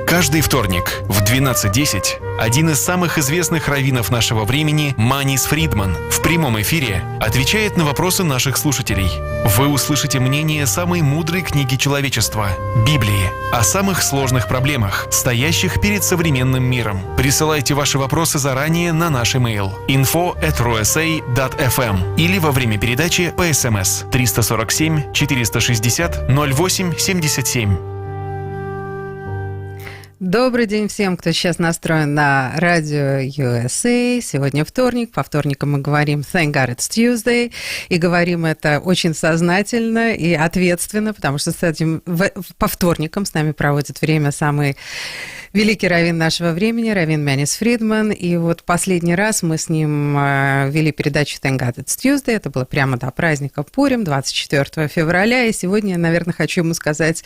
Каждый вторник в 12:10 один из самых известных раввинов нашего времени, Манис Фридман, в прямом эфире отвечает на вопросы наших слушателей. Вы услышите мнение самой мудрой книги человечества – Библии, о самых сложных проблемах, стоящих перед современным миром. Присылайте ваши вопросы заранее на наш имейл info@rusa.fm или во время передачи по СМС 347 460 08 77. Добрый день всем, кто сейчас настроен на радио USA. Сегодня вторник. По вторникам мы говорим «Thank God it's Tuesday». И говорим это очень сознательно и ответственно, потому что с этим по вторникам с нами проводит время самый великий раввин нашего времени, Раввин Манис Фридман. И вот последний раз мы с ним вели передачу «Thank God it's Tuesday». Это было прямо до праздника Пурим, 24 февраля. И сегодня я, наверное, хочу ему сказать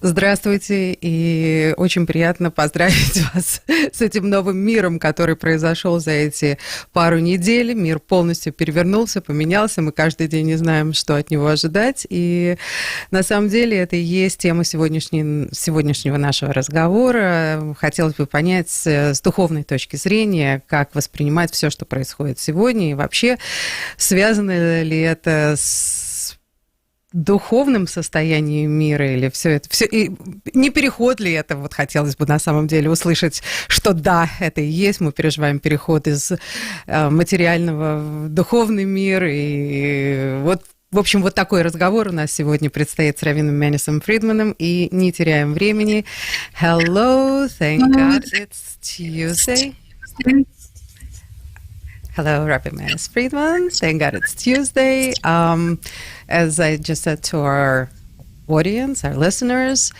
здравствуйте и очень приятно поздравить вас с этим новым миром, который произошел за эти пару недель. Мир полностью перевернулся, поменялся. Мы каждый день не знаем, что от него ожидать. И на самом деле это и есть тема сегодняшнего нашего разговора. Хотелось бы понять с духовной точки зрения, как воспринимать все, что происходит сегодня. И вообще, связано ли это с духовным состоянием мира, или все это, и не переход ли это, вот хотелось бы на самом деле услышать, что да, это и есть, мы переживаем переход из материального в духовный мир, и вот, в общем, вот такой разговор у нас сегодня предстоит с Раввином Манисом Фридманом, и не теряем времени. Hello, thank God it's Tuesday. Hello, Ravvin Manis Fridman. Thank God it's Tuesday. As I just said to our audience, our listeners,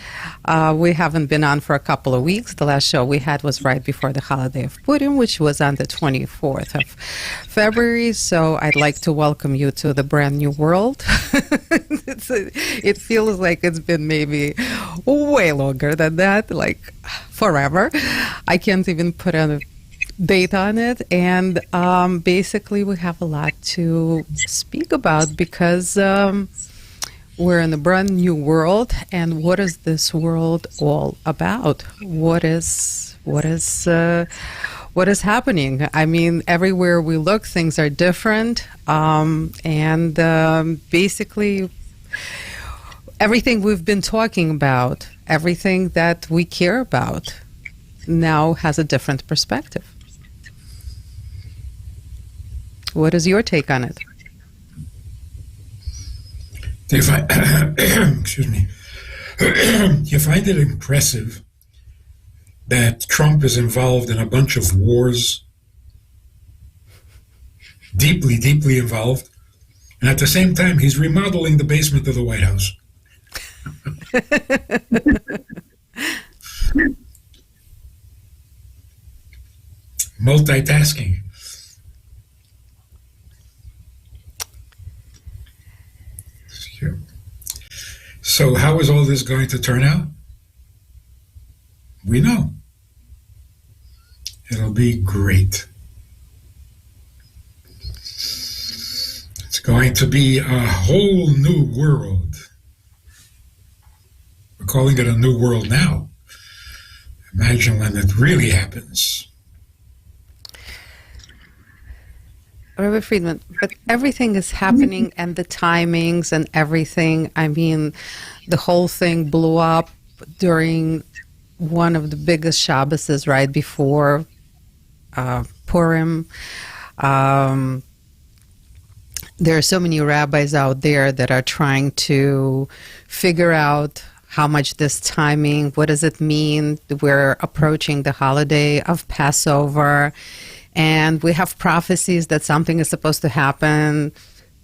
we haven't been on for a couple of weeks. The last show we had was right before the holiday of Purim, which was on the 24th of February. So I'd like to welcome you to the brand new world. It feels like it's been maybe way longer than that, like forever. I can't even put a date on it, and basically we have a lot to speak about because we're in a brand new world, and what is this world all about? What is happening? I mean, everywhere we look, things are different, and basically everything we've been talking about, everything that we care about, now has a different perspective. What is your take on it? Excuse me. You find it impressive that Trump is involved in a bunch of wars, deeply, deeply involved, and at the same time he's remodeling the basement of the White House. Multitasking. So how is all this going to turn out? We know. It'll be great. It's going to be a whole new world. We're calling it a new world now. Imagine when it really happens. Ravvin Friedman, but everything is happening and the timings and everything. I mean, the whole thing blew up during one of the biggest Shabbases right before Purim. There are so many rabbis out there that are trying to figure out how much this timing, what does it mean? We're approaching the holiday of Passover. And we have prophecies that something is supposed to happen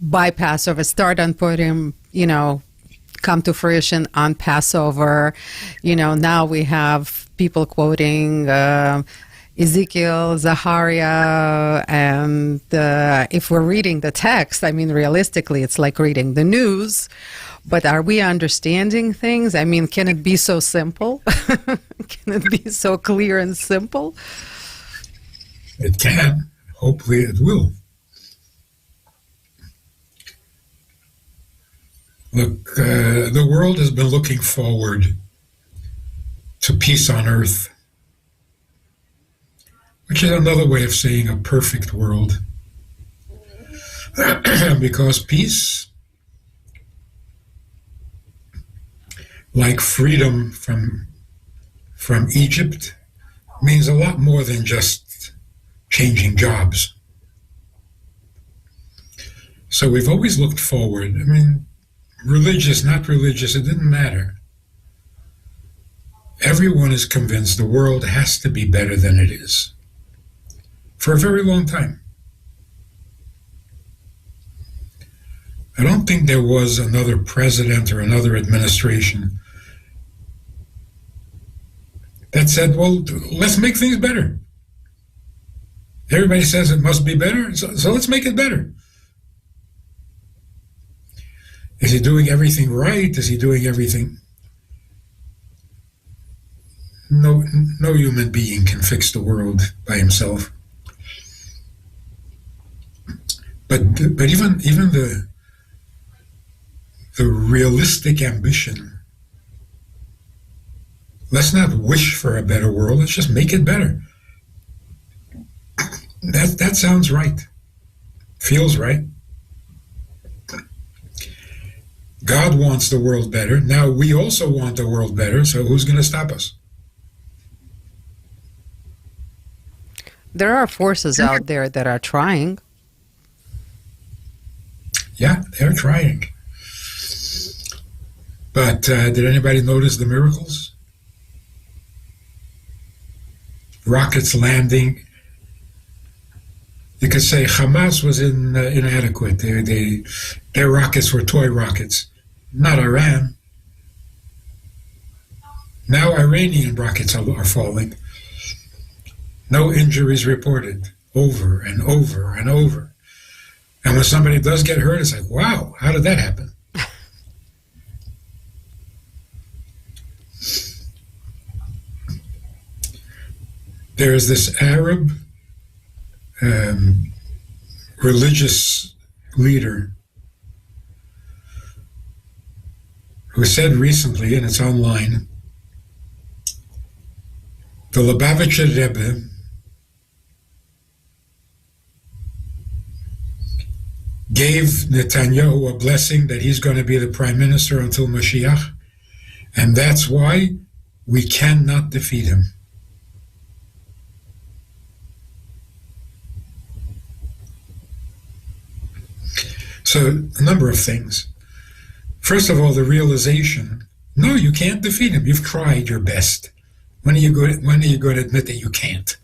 by Passover, start on Purim, come to fruition on Passover. Now we have people quoting Ezekiel, Zachariah, and if we're reading the text, I mean, realistically, it's like reading the news. But are we understanding things? I mean, can it be so simple? Can it be so clear and simple? It can. Hopefully it will. Look, the world has been looking forward to peace on earth, which is another way of saying a perfect world. Because peace, like freedom from Egypt, means a lot more than just changing jobs. So we've always looked forward. I mean, religious, not religious, it didn't matter. Everyone is convinced the world has to be better than it is for a very long time. I don't think there was another president or another administration that said, well, let's make things better. Everybody says it must be better, so let's make it better. Is he doing everything right? Is he doing everything? No human being can fix the world by himself. But even the realistic ambition, let's not wish for a better world, let's just make it better. That sounds right. Feels right. God wants the world better. Now we also want the world better, so who's going to stop us? There are forces out there that are trying. Yeah, they're trying. But did anybody notice the miracles? Rockets landing. You could say Hamas was inadequate. Their rockets were toy rockets, not Iran. Now Iranian rockets are falling. No injuries reported, over and over and over. And when somebody does get hurt, it's like, wow, how did that happen? There is this Arab religious leader who said recently, and it's online, the Lubavitcher Rebbe gave Netanyahu a blessing that he's going to be the prime minister until Mashiach, and that's why we cannot defeat him. So, a number of things. First of all, the realization, no, you can't defeat him. You've tried your best. When are you going to admit that you can't?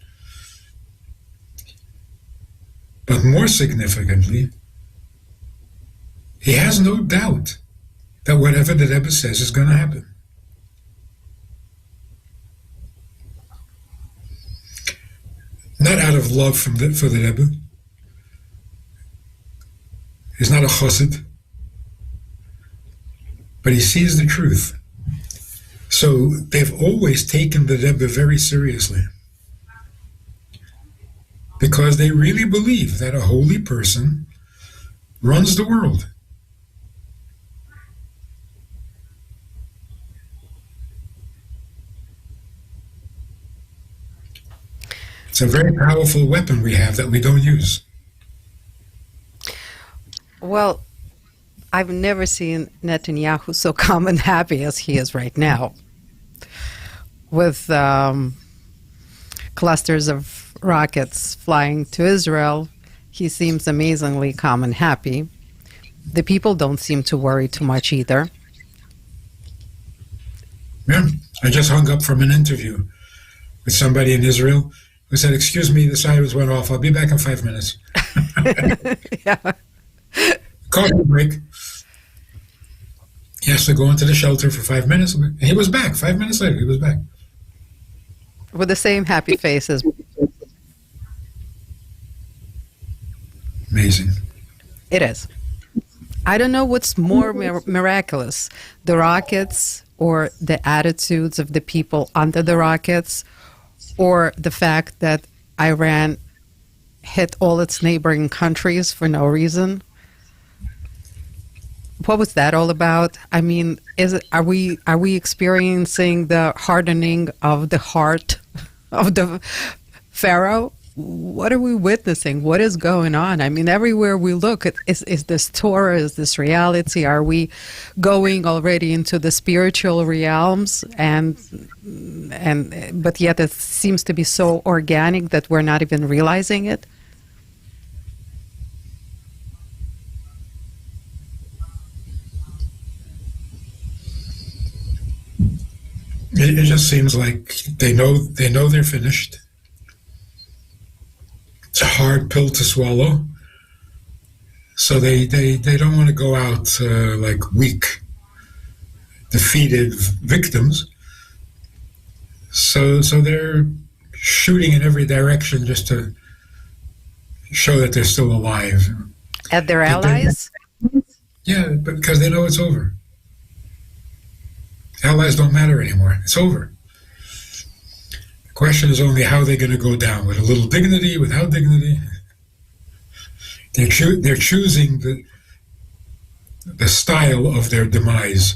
But more significantly, he has no doubt that whatever the Rebbe says is going to happen. Not out of love for the Rebbe. He's not a chassid, but he sees the truth. So they've always taken the Rebbe very seriously because they really believe that a holy person runs the world. It's a very powerful weapon we have that we don't use. Well, I've never seen Netanyahu so calm and happy as he is right now. With clusters of rockets flying to Israel, he seems amazingly calm and happy. The people don't seem to worry too much either. Yeah, I just hung up from an interview with somebody in Israel who said, "Excuse me, the sirens went off. I'll be back in 5 minutes." Yeah. Coffee break. He has to go into the shelter for 5 minutes. And he was back. 5 minutes later, he was back. With the same happy faces. Amazing. It is. I don't know what's more miraculous, the rockets or the attitudes of the people under the rockets, or the fact that Iran hit all its neighboring countries for no reason. what was that all about? I mean, are we experiencing the hardening of the heart of the Pharaoh? What are we witnessing? What is going on? I mean, everywhere we look, is this Torah, is this reality? Are we going already into the spiritual realms? But yet it seems to be so organic that we're not even realizing it. It just seems like they know they're finished. It's a hard pill to swallow, so they don't want to go out like weak, defeated victims. So they're shooting in every direction just to show that they're still alive. At their allies? Yeah, but because they know it's over. Allies don't matter anymore. It's over. The question is only how they're going to go down, with a little dignity, without dignity. They're choosing the style of their demise.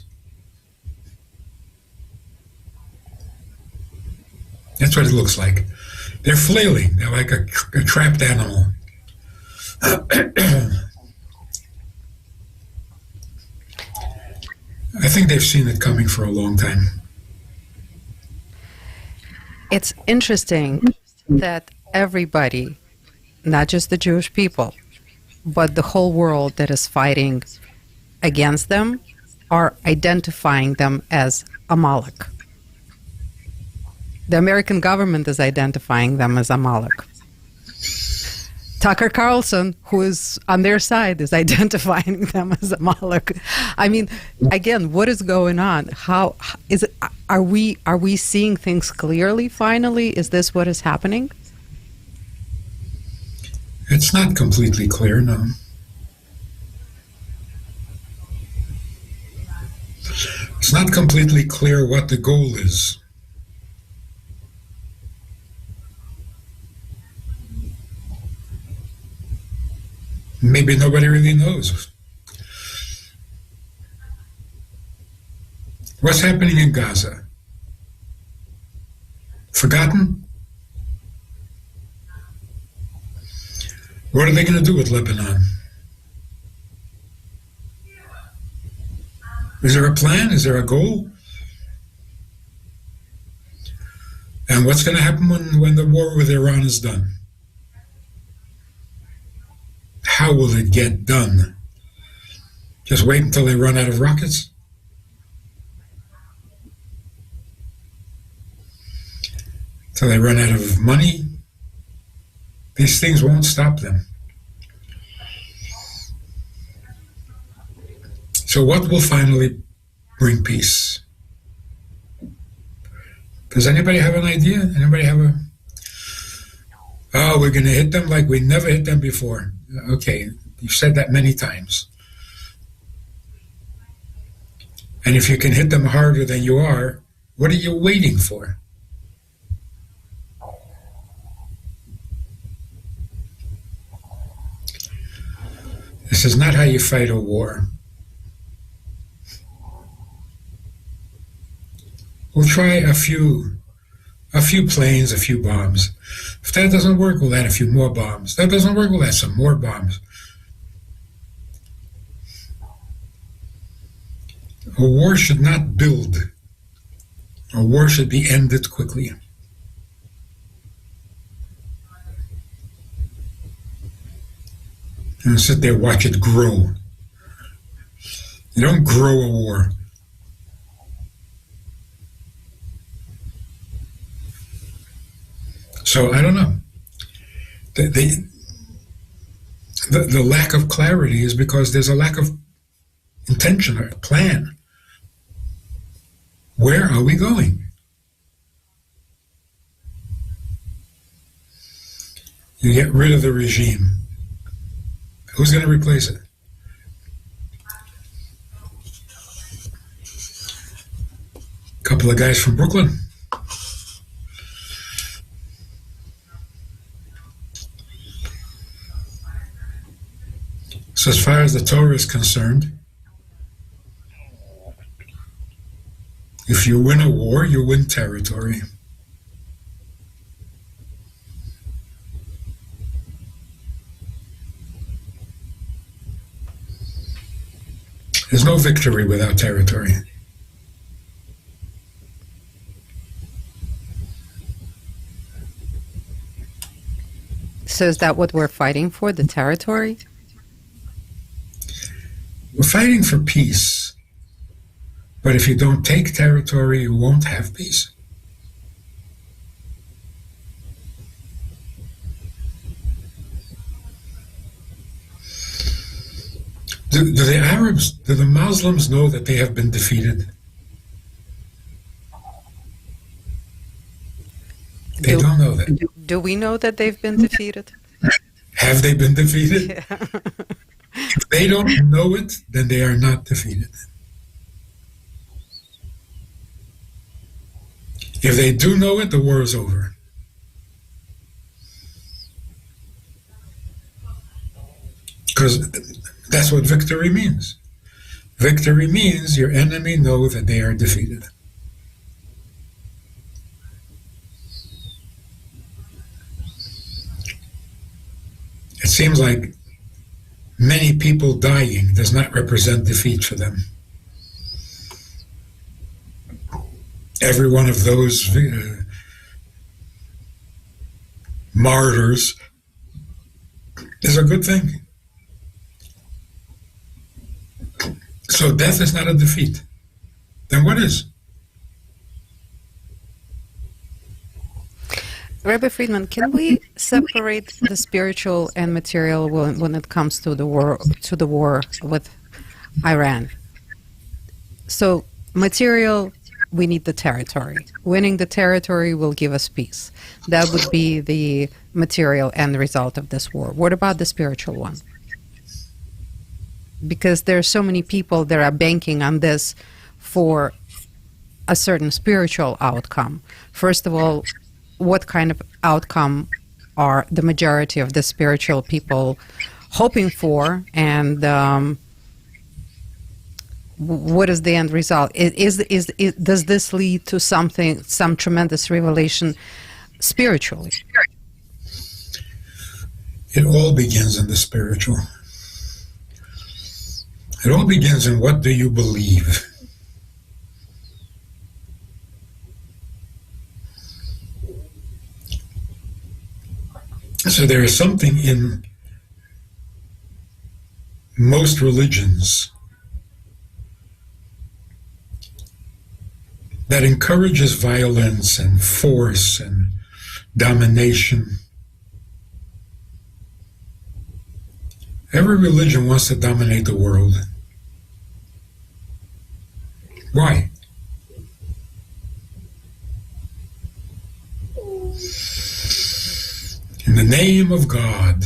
That's what it looks like. They're flailing. They're like a trapped animal. I think they've seen it coming for a long time. It's interesting that everybody, not just the Jewish people, but the whole world that is fighting against them, are identifying them as Amalek. The American government is identifying them as Amalek. Tucker Carlson, who is on their side, is identifying them as Amalek. I mean, again, what is going on? How is it? Are we seeing things clearly? Finally, is this what is happening? It's not completely clear, no. It's not completely clear what the goal is. Maybe nobody really knows. What's happening in Gaza? Forgotten? What are they going to do with Lebanon? Is there a plan? Is there a goal? And what's going to happen when the war with Iran is done? How will it get done? Just wait until they run out of rockets? Till they run out of money? These things won't stop them. So what will finally bring peace? Does anybody have an idea? Anybody have a... Oh, we're going to hit them like we never hit them before. Okay, you've said that many times. And if you can hit them harder than you are, what are you waiting for? This is not how you fight a war. We'll try a few planes, a few bombs. If that doesn't work, we'll add a few more bombs. That doesn't work, we'll add some more bombs. A war should not build. A war should be ended quickly. And sit there, watch it grow. You don't grow a war. So I don't know. The lack of clarity is because there's a lack of intention or plan. Where are we going? You get rid of the regime. Who's going to replace it? A couple of guys from Brooklyn. So as far as the Torah is concerned, If you win a war, you win territory. There's no victory without territory. So is that what we're fighting for, the territory? We're fighting for peace. But if you don't take territory, you won't have peace. Do the Arabs, do the Muslims know that they have been defeated? They don't know that. Do we know that they've been defeated? Have they been defeated? Yeah. If they don't know it, then they are not defeated. If they do know it, the war is over. Because that's what victory means. Victory means your enemy know that they are defeated. It seems like many people dying does not represent defeat for them. Every one of those martyrs is a good thing. So death is not a defeat. Then what is? Rabbi Fridman, can we separate the spiritual and material when it comes to the war with Iran? So material, we need the territory. Winning the territory will give us peace. That would be the material end result of this war. What about the spiritual one? Because there are so many people that are banking on this for a certain spiritual outcome. First of all, what kind of outcome are the majority of the spiritual people hoping for, and what is the end result? Does this lead to some tremendous revelation spiritually? It all begins in the spiritual. It all begins in what do you believe? So there is something in most religions that encourages violence and force and domination. Every religion wants to dominate the world. Why? In the name of God.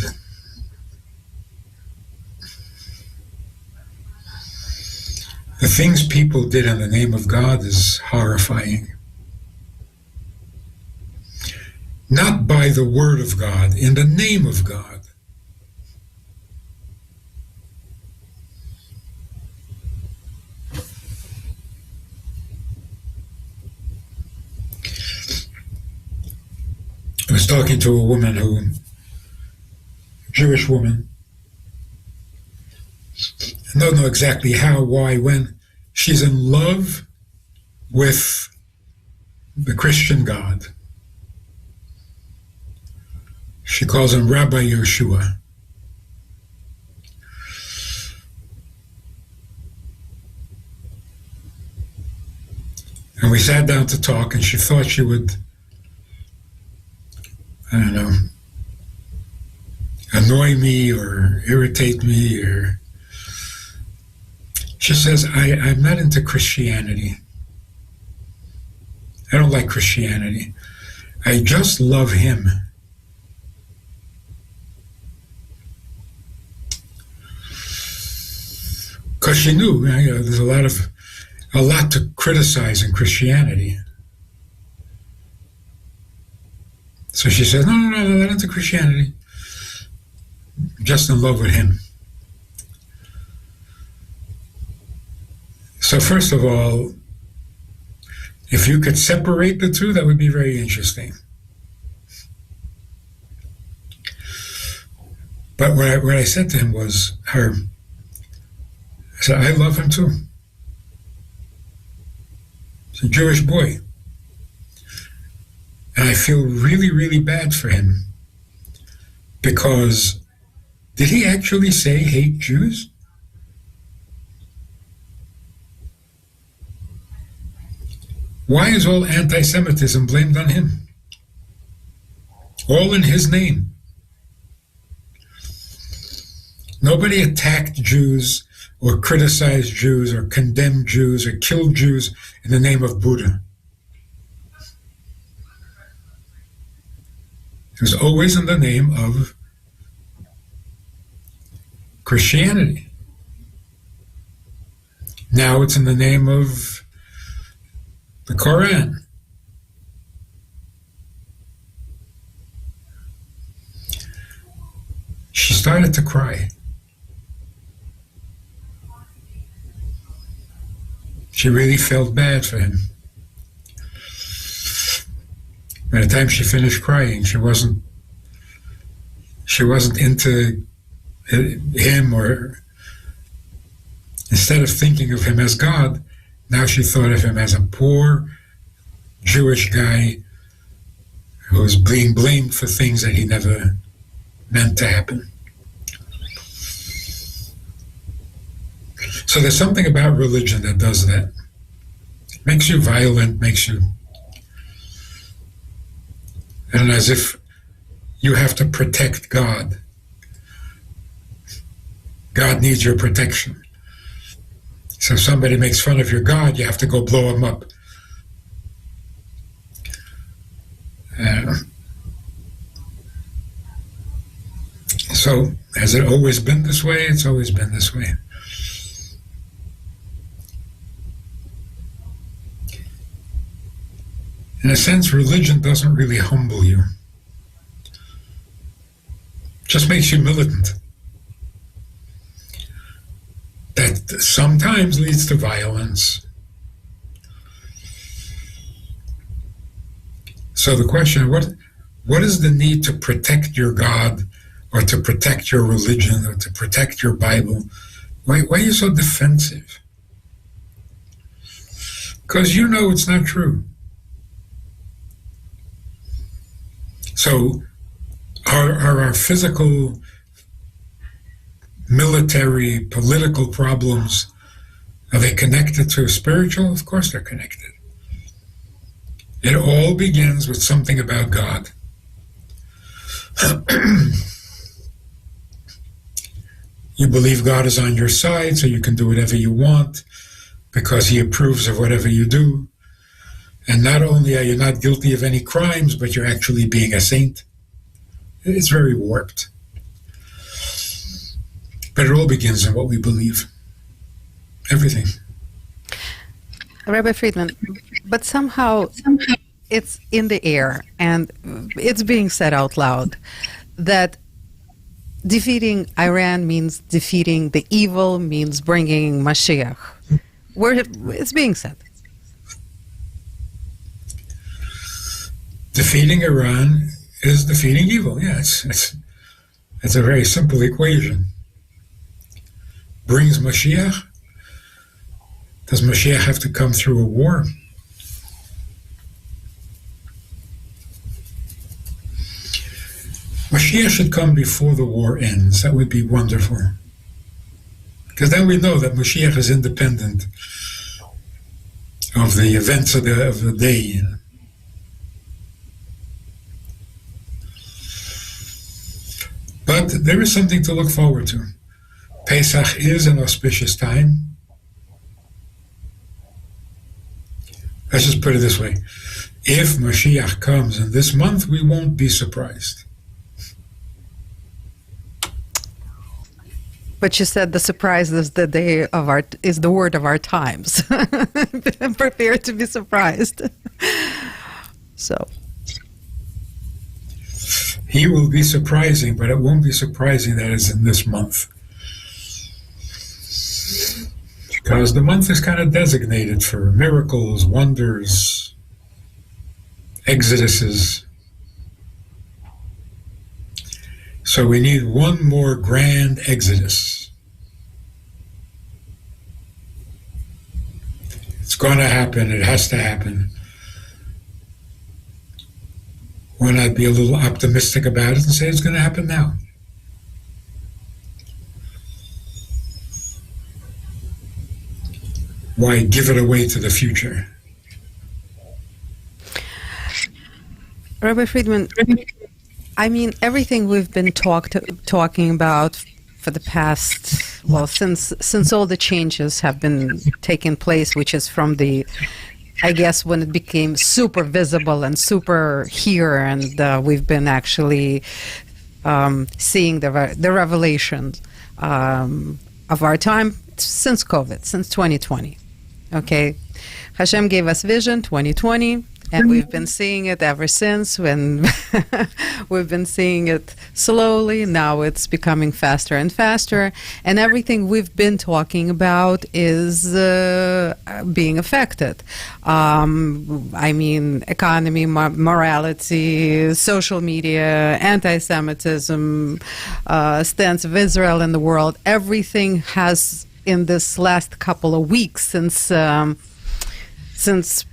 The things people did in the name of God is horrifying. Not by the word of God, in the name of God. I was talking to a woman Jewish woman. I don't know exactly how, why, when. She's in love with the Christian God. She calls him Rabbi Yeshua. And we sat down to talk, and she thought she would, I don't know, annoy me or irritate me, or she says, I'm not into Christianity. I don't like Christianity. I just love him. Because she knew, there's a lot to criticize in Christianity. So she says, no, not into Christianity. Just in love with him. So first of all, If you could separate the two, that would be very interesting. But what I said to him was, I said, I love him too. He's a Jewish boy. And I feel really, really bad for him. Because did he actually say hate Jews? Why is all anti-Semitism blamed on him? All in his name. Nobody attacked Jews or criticized Jews or condemned Jews or killed Jews in the name of Buddha. It was always in the name of Christianity. Now it's in the name of the Quran. She started to cry. She really felt bad for him. By the time she finished crying, she wasn't into him, or instead of thinking of him as God, now she thought of him as a poor Jewish guy who was being blamed for things that he never meant to happen. So there's something about religion that does that. It makes you violent, makes you, and as if you have to protect God. God needs your protection. So if somebody makes fun of your God, you have to go blow him up. So has it always been this way? It's always been this way. In a sense, religion doesn't really humble you. It just makes you militant. That sometimes leads to violence. So the question, what is the need to protect your God, or to protect your religion, or to protect your Bible? Why are you so defensive? Because you know it's not true. So are our physical, military, political problems, are they connected to spiritual? Of course they're connected. It all begins with something about God. You believe God is on your side, so you can do whatever you want because he approves of whatever you do. And not only are you not guilty of any crimes, but you're actually being a saint. It's very warped. But it all begins in what we believe. Everything. Rabbi Fridman, but somehow it's in the air and it's being said out loud that defeating Iran means defeating the evil, means bringing Mashiach. It's being said. Defeating Iran is defeating evil. Yes, it's a very simple equation. Brings Mashiach. Does Mashiach have to come through a war? Mashiach should come before the war ends. That would be wonderful. Because then we know that Mashiach is independent of the events of the day. But there is something to look forward to. Pesach is an auspicious time. Let's just put it this way. If Mashiach comes in this month, we won't be surprised. But you said the surprise is the word of our times. Prepare to be surprised. So. He will be surprising, but it won't be surprising that it's in this month. Because the month is kind of designated for miracles, wonders, exoduses. So we need one more grand exodus. It's going to happen. It has to happen. Why not be a little optimistic about it and say it's going to happen now? Why give it away to the future? Rabbi Fridman, I mean, everything we've been talking about for the past, well, since all the changes have been taking place, which is from the, I guess, when it became super visible and super here, and we've been actually seeing the revelations of our time since COVID, since 2020. Okay, Hashem gave us vision 2020, and we've been seeing it ever since. When we've been seeing it slowly, now it's becoming faster and faster, and everything we've been talking about is being affected. I mean, economy, morality, social media, anti-Semitism, stance of Israel in the world. Everything has, in this last couple of weeks since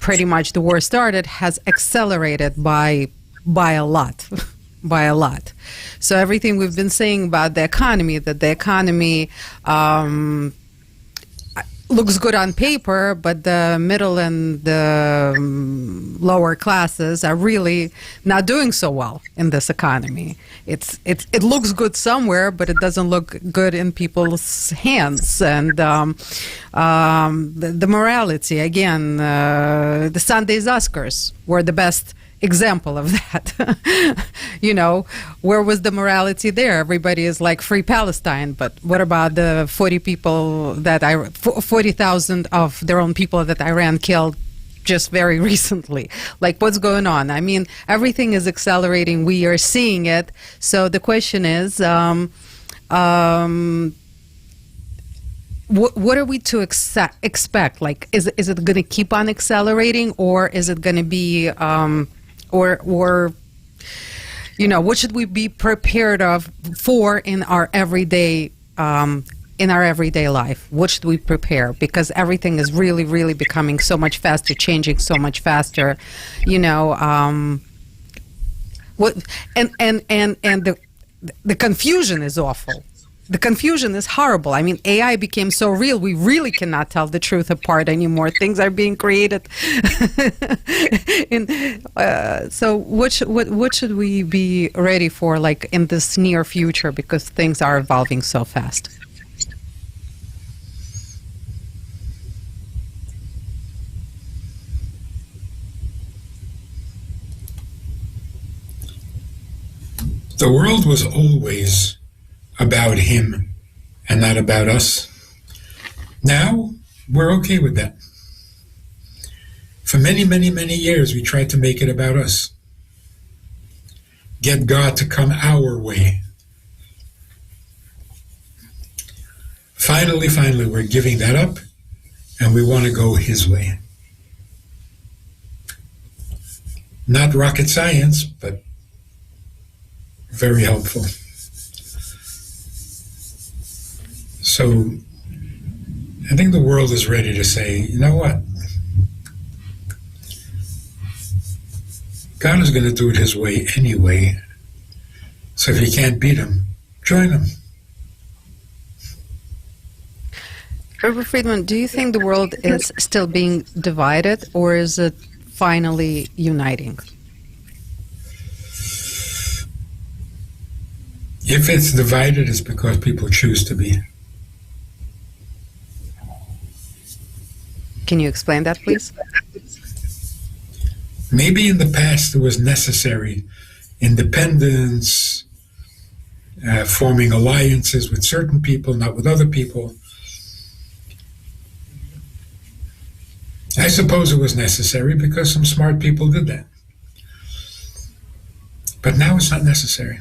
pretty much the war started, has accelerated by a lot. By a lot. So everything we've been saying about the economy, that the economy looks good on paper, but the middle and the lower classes are really not doing so well in this economy. It looks good somewhere, but it doesn't look good in people's hands. And the morality, again, the Sunday's Oscars were the best example of that. You know, where was the morality there? Everybody is like free Palestine, but what about the 40,000 of their own people that Iran killed just very recently? Like, what's going on? I mean, everything is accelerating. We are seeing it. So the question is, what are we to expect? Like, is it going to keep on accelerating, or is it going to be, or you know, what should we be prepared for in our everyday life? What should we prepare? Because everything is really, really becoming so much faster, changing so much faster. You know, the confusion is awful. The confusion is horrible. I mean, AI became so real, we really cannot tell the truth apart anymore. Things are being created. So what should we be ready for, like, in this near future, because things are evolving so fast? The world was always about him and not about us. Now, we're okay with that. For many, many, many years, we tried to make it about us. Get God to come our way. Finally, we're giving that up, and we want to go his way. Not rocket science, but very helpful. So I think the world is ready to say, you know what? God is going to do it his way anyway. So if you can't beat him, join him. Rabbi Fridman, do you think the world is still being divided, or is it finally uniting? If it's divided, it's because people choose to be. Can you explain that, please? Maybe in the past it was necessary. Independence, forming alliances with certain people, not with other people. I suppose it was necessary because some smart people did that. But now it's not necessary.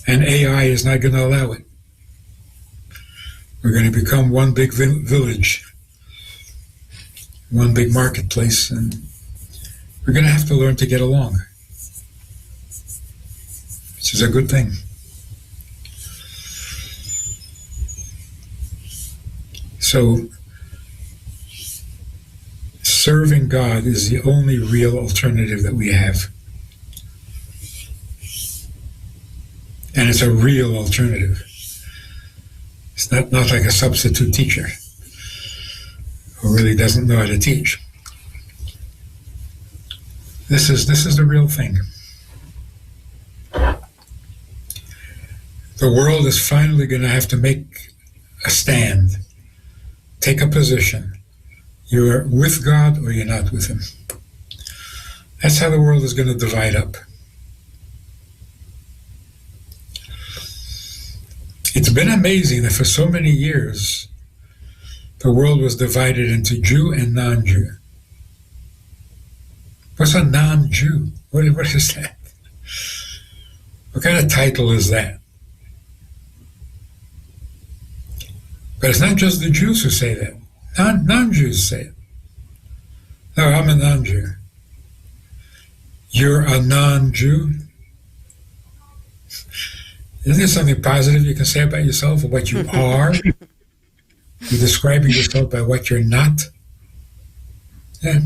And AI is not going to allow it. We're going to become one big village, one big marketplace, and we're going to have to learn to get along, which is a good thing. So, serving God is the only real alternative that we have. And it's a real alternative. It's not like a substitute teacher who really doesn't know how to teach. This is the real thing. The world is finally going to have to make a stand, take a position. You're with God or you're not with Him. That's how the world is going to divide up. It's been amazing that for so many years, the world was divided into Jew and non-Jew. What's a non-Jew? What is that? What kind of title is that? But it's not just the Jews who say that. Non-Jews say it. No, I'm a non-Jew. You're a non-Jew? Isn't there something positive you can say about yourself or what you are? You're describing yourself by what you're not? Yeah.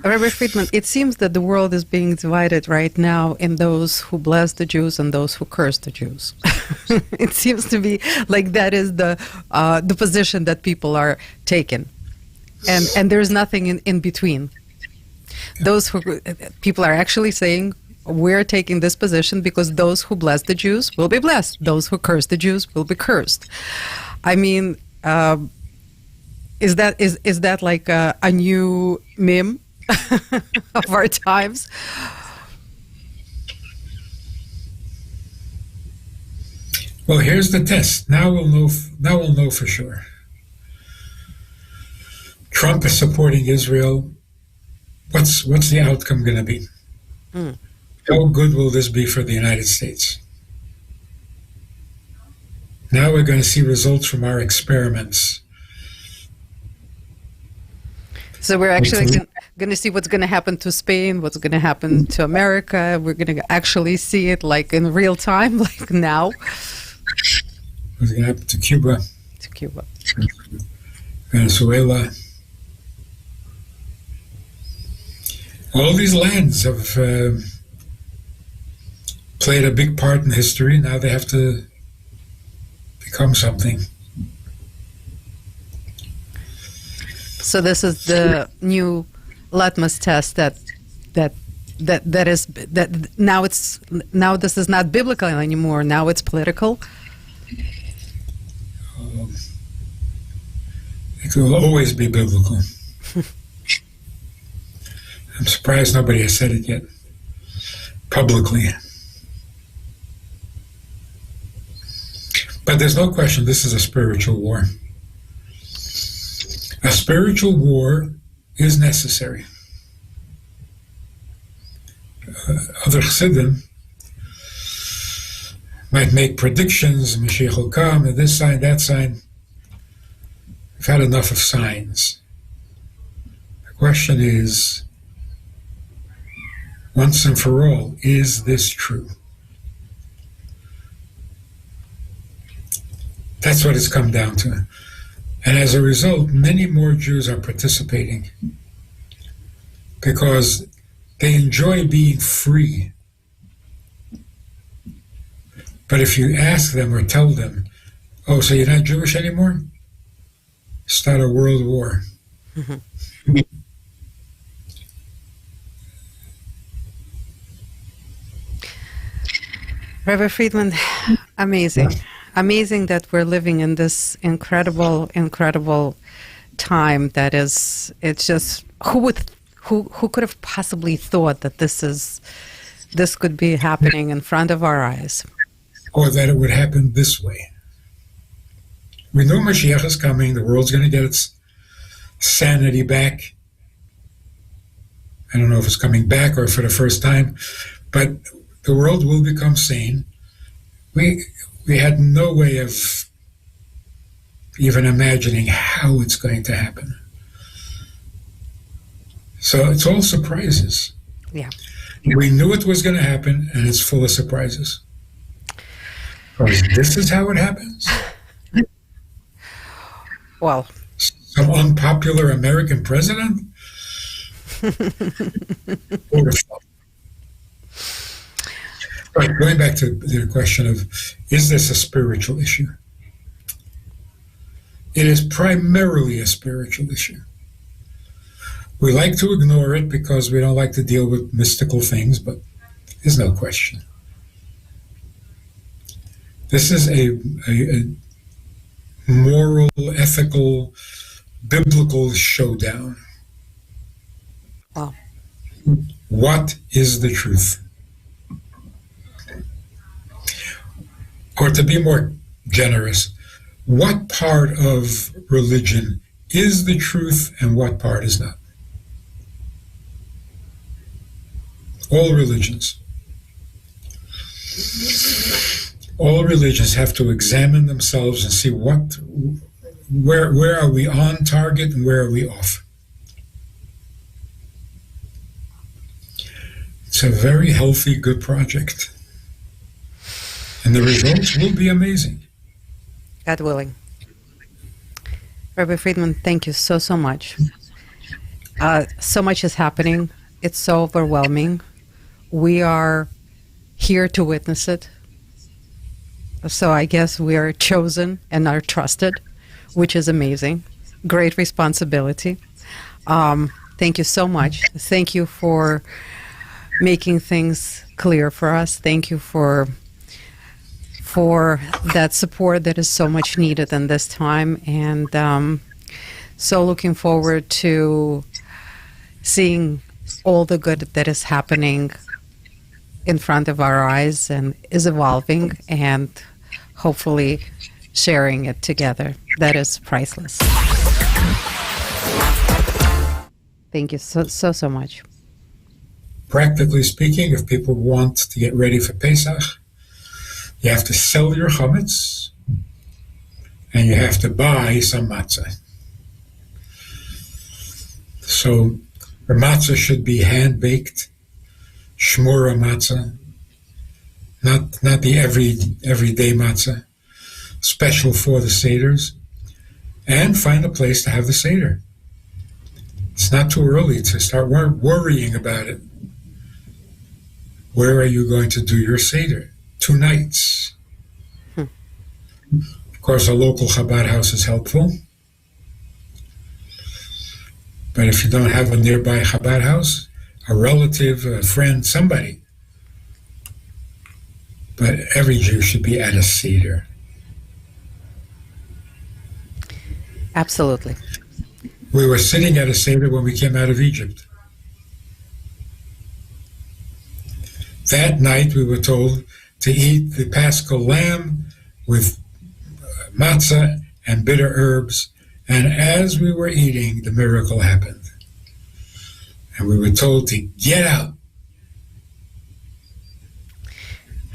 Rabbi Fridman, it seems that the world is being divided right now in those who bless the Jews and those who curse the Jews. It seems to be like that is the position that people are taking, and there's nothing in between. Those who people are actually saying, we're taking this position because those who bless the Jews will be blessed. Those who curse the Jews will be cursed. I mean, is that like a new meme of our times? Well, here's the test. Now we'll know. Now we'll know for sure. Trump is supporting Israel. What's the outcome going to be? How good will this be for the United States? Now we're going to see results from our experiments. So we're actually going to see what's going to happen to Spain, what's going to happen to America. We're going to actually see it like in real time, like now. What's going to happen to Cuba? To Cuba. Venezuela. All these lands have played a big part in history. Now they have to become something. So this is the new litmus test that now this is not biblical anymore. Now it's political. It will always be biblical. I'm surprised nobody has said it yet publicly. But there's no question this is a spiritual war. A spiritual war is necessary. Other Chassidim might make predictions, Mashiach will come, and this sign, that sign. We've had enough of signs. The question is, once and for all, is this true? That's what it's come down to. And as a result, many more Jews are participating because they enjoy being free. But if you ask them or tell them, oh, so you're not Jewish anymore? Start a world war. Mm-hmm. Rabbi Fridman, amazing. Amazing that we're living in this incredible time that is, it's just, who could have possibly thought that this could be happening in front of our eyes? Or that it would happen this way. We know Mashiach is coming, the world's going to get its sanity back. I don't know if it's coming back or for the first time, but the world will become sane. We had no way of even imagining how it's going to happen. So it's all surprises. Yeah. We knew it was going to happen, and it's full of surprises. Because this is how it happens. Well, Some unpopular American president? Right, going back to the question of, is this a spiritual issue? It is primarily a spiritual issue. We like to ignore it because we don't like to deal with mystical things, but there's no question. This is a moral, ethical, biblical showdown. wow. What is the truth? Or to be more generous, what part of religion is the truth and what part is not? All religions. All religions have to examine themselves and see where are we on target and where are we off. It's a very healthy, good project. And the results will be amazing. God willing. Rabbi Fridman, thank you so, so much. So much is happening. It's so overwhelming. We are here to witness it. So I guess we are chosen and are trusted, which is amazing. Great responsibility. Thank you so much. Thank you for making things clear for us. Thank you for that support that is so much needed in this time. And so looking forward to seeing all the good that is happening in front of our eyes and is evolving, and hopefully sharing it together. That is priceless. Thank you so much. Practically speaking, if people want to get ready for Pesach, you have to sell your chametz and you have to buy some matzah. So the matzah should be hand-baked, shmura matzah, not the everyday matzah, special for the seders, and find a place to have the seder. It's not too early to start worrying about it. Where are you going to do your seder? 2 nights. Of course, a local Chabad house is helpful. But if you don't have a nearby Chabad house, a relative, a friend, somebody. But every Jew should be at a seder. Absolutely. We were sitting at a seder when we came out of Egypt. That night we were told to eat the Paschal lamb with matzah and bitter herbs. And as we were eating, the miracle happened. And we were told to get out.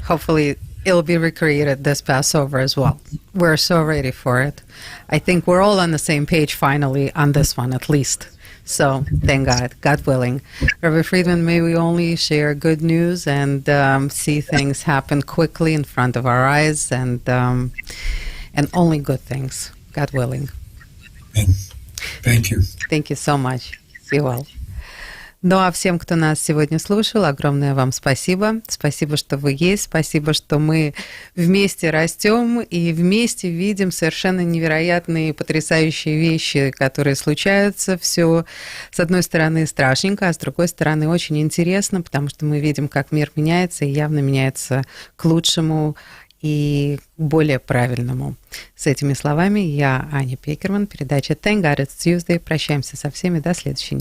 Hopefully it'll be recreated this Passover as well. We're so ready for it. I think we're all on the same page finally on this one, at least. So thank God, God willing. Rabbi Fridman, may we only share good news and see things happen quickly in front of our eyes, and only good things, God willing. Thank you. Thank you so much. Be well. Ну а всем, кто нас сегодня слушал, огромное вам спасибо. Спасибо, что вы есть. Спасибо, что мы вместе растем и вместе видим совершенно невероятные, потрясающие вещи, которые случаются. Все, с одной стороны, страшненько, а с другой стороны, очень интересно, потому что мы видим, как мир меняется и явно меняется к лучшему и более правильному. С этими словами я, Аня Пекерман, передача Thank God It's Tuesday. Прощаемся со всеми до следующей недели.